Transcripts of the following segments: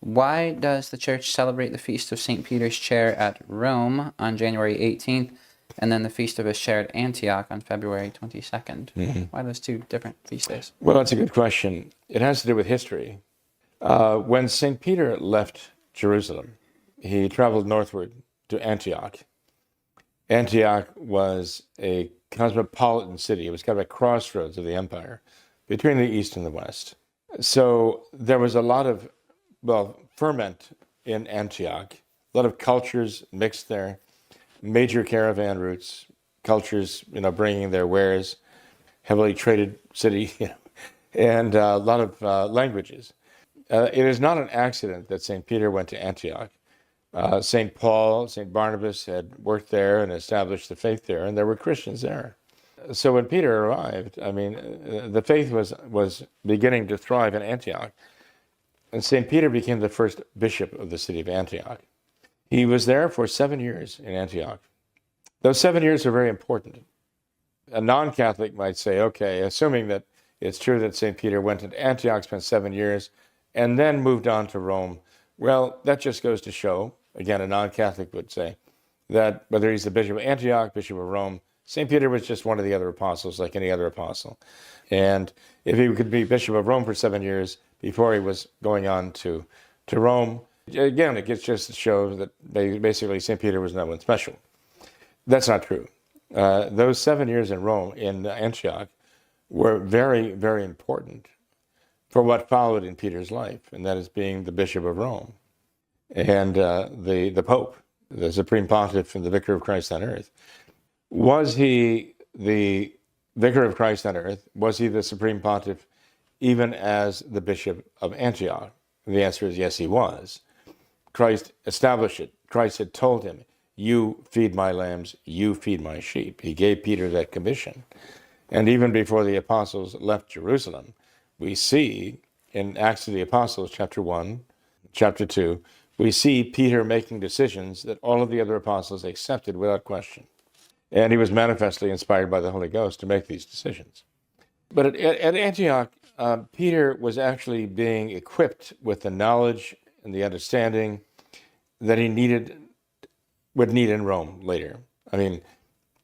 Why does the church celebrate the Feast of St. Peter's Chair at Rome on January 18th and then the Feast of his Chair at Antioch on February 22nd? Why those two different feast days? Well, that's a good question. It has to do with history. When St. Peter left Jerusalem, he traveled northward to Antioch. Antioch was a cosmopolitan city. It was kind of a crossroads of the empire between the East and the West. So there was a lot of, ferment in Antioch, a lot of cultures mixed there, major caravan routes, cultures, bringing their wares, heavily traded city, and a lot of languages. It is not an accident that St. Peter went to Antioch. St. Paul, St. Barnabas had worked there and established the faith there, and there were Christians there. So when Peter arrived, the faith was beginning to thrive in Antioch. And St. Peter became the first bishop of the city of Antioch. He was there for 7 years in Antioch. Those 7 years are very important. A non-Catholic might say, okay, assuming that it's true that St. Peter went to Antioch, spent 7 years, and then moved on to Rome. Well, that just goes to show, again, a non-Catholic would say, that whether he's the bishop of Antioch, bishop of Rome, St. Peter was just one of the other apostles, like any other apostle. And if he could be bishop of Rome for 7 years before he was going on to Rome, again, it gets just to show that basically St. Peter was no one special. That's not true. Those 7 years in Rome, in Antioch, were very, very important for what followed in Peter's life, and that is being the Bishop of Rome and the Pope, the Supreme Pontiff and the Vicar of Christ on earth. Was he the Vicar of Christ on earth? Was he the Supreme Pontiff even as the Bishop of Antioch? And the answer is yes, he was. Christ established it. Christ had told him, you feed my lambs, you feed my sheep. He gave Peter that commission. And even before the apostles left Jerusalem, we see in Acts of the Apostles, chapter 1, chapter 2, we see Peter making decisions that all of the other apostles accepted without question. And he was manifestly inspired by the Holy Ghost to make these decisions. But at Antioch, Peter was actually being equipped with the knowledge and the understanding that he would need in Rome later.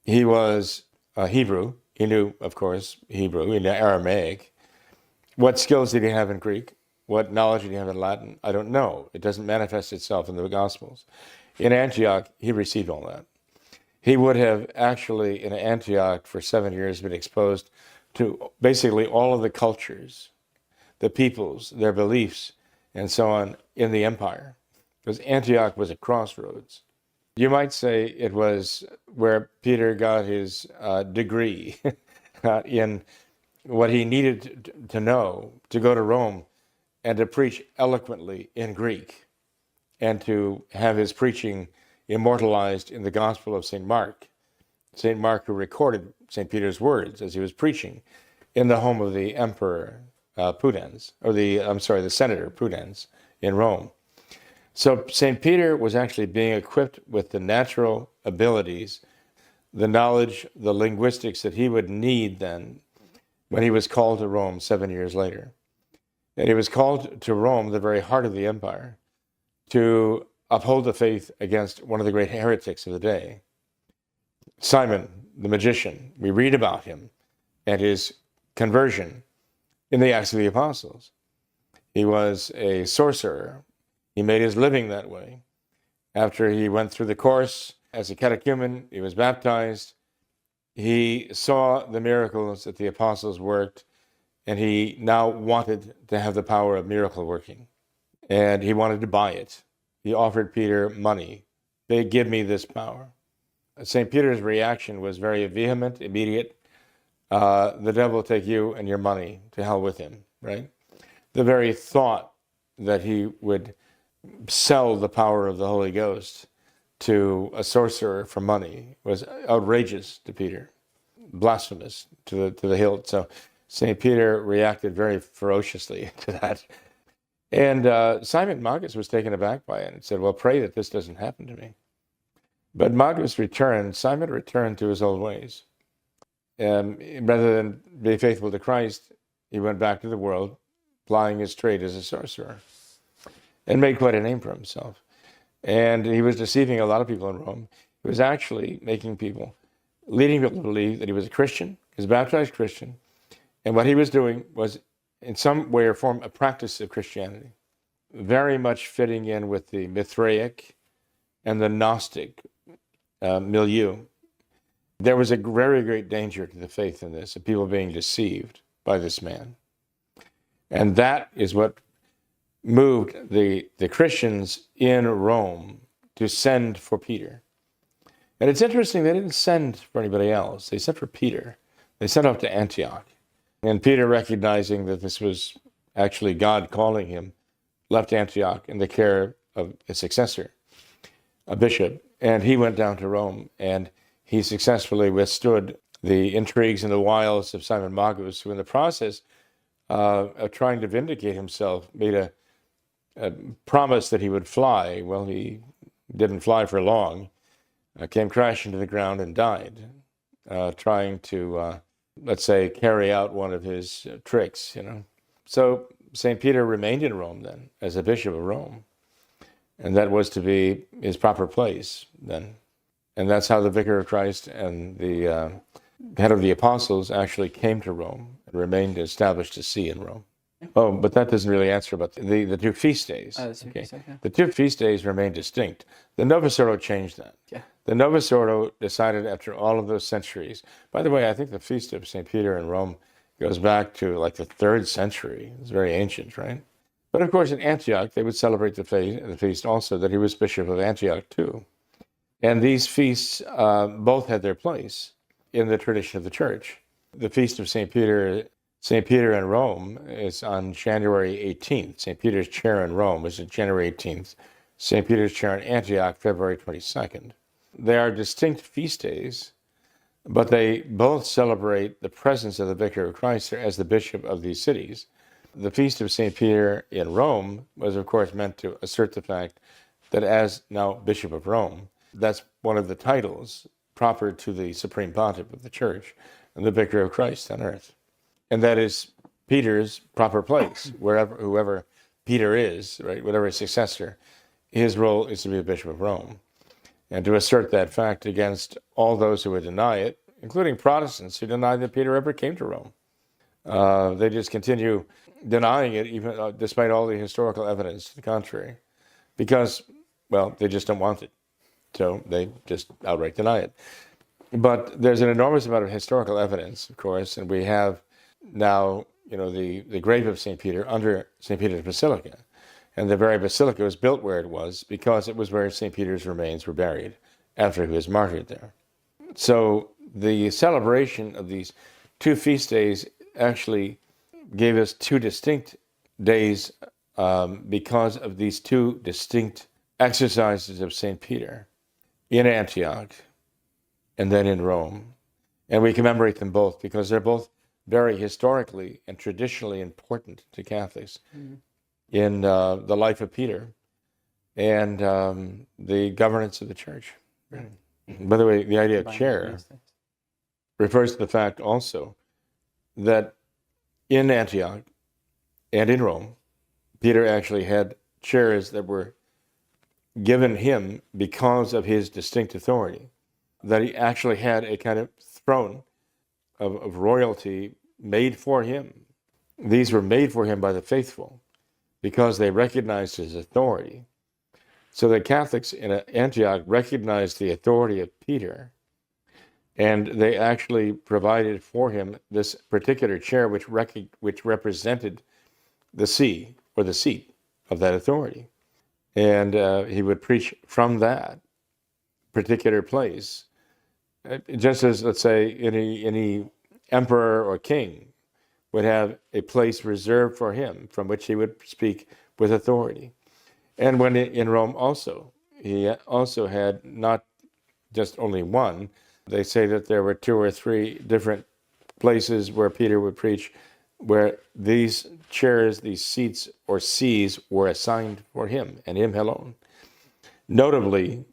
He was Hebrew. He knew, of course, Hebrew. He knew Aramaic. What skills did he have in Greek? What knowledge did he have in Latin? I don't know. It doesn't manifest itself in the Gospels. In Antioch, he received all that. He would have actually, in Antioch, for 7 years, been exposed to basically all of the cultures, the peoples, their beliefs, and so on in the empire. Because Antioch was a crossroads. You might say it was where Peter got his degree in what he needed to know to go to Rome and to preach eloquently in Greek and to have his preaching immortalized in the Gospel of St. Mark. St. Mark, who recorded St. Peter's words as he was preaching in the home of the emperor Pudens, or the senator Pudens in Rome. So St. Peter was actually being equipped with the natural abilities, the knowledge, the linguistics that he would need then when he was called to Rome 7 years later. And he was called to Rome, the very heart of the empire, to uphold the faith against one of the great heretics of the day, Simon the magician. We read about him and his conversion in the Acts of the Apostles. He was a sorcerer. He made his living that way. After he went through the course as a catechumen, he was baptized. He saw the miracles that the apostles worked, and he now wanted to have the power of miracle working. And he wanted to buy it. He offered Peter money. They give me this power. St. Peter's reaction was very vehement, immediate. The devil will take you and your money, to hell with him, right? The very thought that he would sell the power of the Holy Ghost to a sorcerer for money was outrageous to Peter, blasphemous to the hilt. So St. Peter reacted very ferociously to that. And Simon Magus was taken aback by it and said, well, pray that this doesn't happen to me. But Simon returned to his old ways. Rather than be faithful to Christ, he went back to the world, plying his trade as a sorcerer. and made quite a name for himself. And he was deceiving a lot of people in Rome. He was actually leading people to believe that he was a Christian, he was a baptized Christian, and what he was doing was, in some way or form, a practice of Christianity, very much fitting in with the Mithraic and the Gnostic milieu. There was a very great danger to the faith in this, of people being deceived by this man. And that is what moved the Christians in Rome to send for Peter. And it's interesting, they didn't send for anybody else. They sent for Peter. They sent off to Antioch. And Peter, recognizing that this was actually God calling him, left Antioch in the care of a successor, a bishop, and he went down to Rome, and he successfully withstood the intrigues and the wiles of Simon Magus, who in the process of trying to vindicate himself made a promise that he would fly. Well, he didn't fly for long, came crashing to the ground and died, trying to, let's say, carry out one of his tricks, So St. Peter remained in Rome then, as a bishop of Rome. And that was to be his proper place then. And that's how the Vicar of Christ and the head of the apostles actually came to Rome and remained established to see in Rome. Oh, but that doesn't really answer about the two feast days. The two feast days remain distinct. The Novus Ordo changed that. Yeah. The Novus Ordo decided after all of those centuries. By the way, I think the feast of St. Peter in Rome goes back to like the 3rd century. It's very ancient, right? But of course, in Antioch, they would celebrate the feast also that he was Bishop of Antioch too. And these feasts both had their place in the tradition of the church. The feast of St. Peter in Rome is on January 18th. St. Peter's chair in Rome is on January 18th. St. Peter's chair in Antioch, February 22nd. They are distinct feast days, but they both celebrate the presence of the Vicar of Christ as the bishop of these cities. The feast of St. Peter in Rome was, of course, meant to assert the fact that as now Bishop of Rome, that's one of the titles proper to the Supreme Pontiff of the Church and the Vicar of Christ on earth. And that is Peter's proper place, whoever Peter is, right, whatever his successor, his role is to be a Bishop of Rome. And to assert that fact against all those who would deny it, including Protestants who deny that Peter ever came to Rome. They just continue denying it, even despite all the historical evidence to the contrary, because, well, they just don't want it. So they just outright deny it. But there's an enormous amount of historical evidence, of course, and we have now, the grave of St. Peter under St. Peter's Basilica. And the very basilica was built where it was because it was where St. Peter's remains were buried after he was martyred there. So the celebration of these two feast days actually gave us two distinct days because of these two distinct exercises of St. Peter in Antioch and then in Rome. And we commemorate them both because they're both very historically and traditionally important to Catholics in the life of Peter and the governance of the church. By the way, the idea of chair refers to the fact also that in Antioch and in Rome, Peter actually had chairs that were given him because of his distinct authority, that he actually had a kind of throne of royalty made for him. These were made for him by the faithful because they recognized his authority. So the Catholics in Antioch recognized the authority of Peter, and they actually provided for him this particular chair which represented the see or the seat of that authority. And he would preach from that particular place, just as, let's say, any emperor or king would have a place reserved for him from which he would speak with authority. And when in Rome also, he also had not just only one. They say that there were 2 or 3 different places where Peter would preach, where these chairs, these seats or sees were assigned for him and him alone. Notably,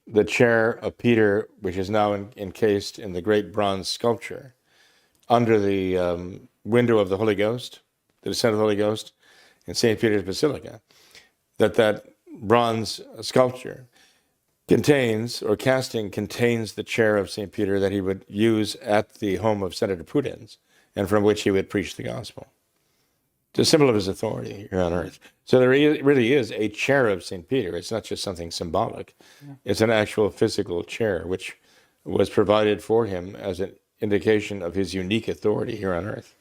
the chair of Peter, which is now encased in the great bronze sculpture under the window of the Holy Ghost, the descent of the Holy Ghost in St. Peter's Basilica. that bronze sculpture contains, or casting contains, the chair of St. Peter that he would use at the home of Senator Pudens, and from which he would preach the gospel. It's a symbol of his authority here on earth. So there really is a chair of St. Peter. It's not just something symbolic. It's an actual physical chair, which was provided for him as an indication of his unique authority here on earth.